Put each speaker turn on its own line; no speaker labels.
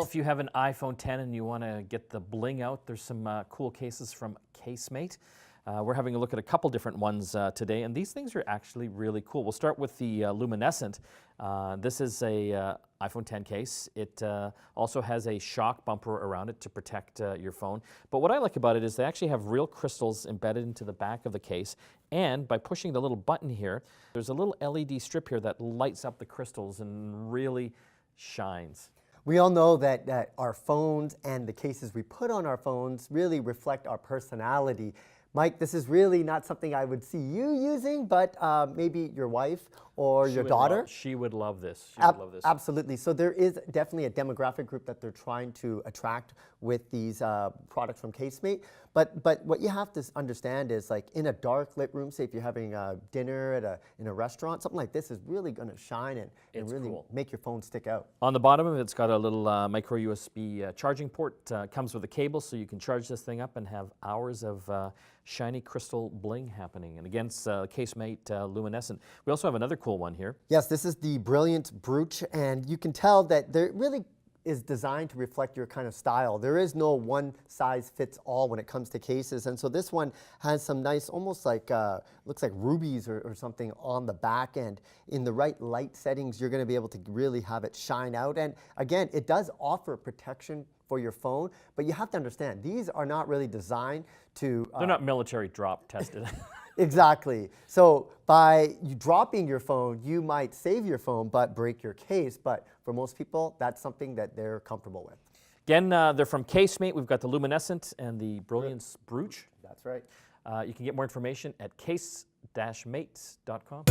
if you have an iPhone 10 and you want to get the bling out, there's some cool cases from Casemate. We're having a look at a couple different ones today, and these things are actually really cool. We'll start with the Luminescent. This is a iPhone 10 case. It also has a shock bumper around it to protect your phone. But what I like about it is they actually have real crystals embedded into the back of the case, and by pushing the little button here, there's a little LED strip here that lights up the crystals and really shines.
We all know that our phones and the cases we put on our phones really reflect our personality. Mike, this is really not something I would see you using, but maybe your wife or your daughter.
She would love this. She would love this.
Absolutely. So there is definitely a demographic group that they're trying to attract with these products from Casemate. But what you have to understand is, like, in a dark lit room, say if you're having dinner in a restaurant, something like this is really going to shine and really
cool.
make your phone stick out.
On the bottom of it, it's got a little micro USB charging port. Comes with a cable, so you can charge this thing up and have hours of shiny crystal bling happening. And against Casemate Luminescent. We also have another cool one here.
Yes, this is the Brilliance Brooch, and you can tell that there really is designed to reflect your kind of style. There is no one size fits all when it comes to cases, and so this one has some nice, almost like, looks like rubies or something on the back end. In the right light settings, you're gonna be able to really have it shine out, and again, it does offer protection for your phone, but you have to understand, these are not really designed to...
They're not military drop tested.
Exactly. So by you dropping your phone, you might save your phone but break your case. But for most people, that's something that they're comfortable with.
Again, they're from Casemate. We've got the Luminescent and the Brilliance Brooch.
That's right.
You can get more information at case-mates.com.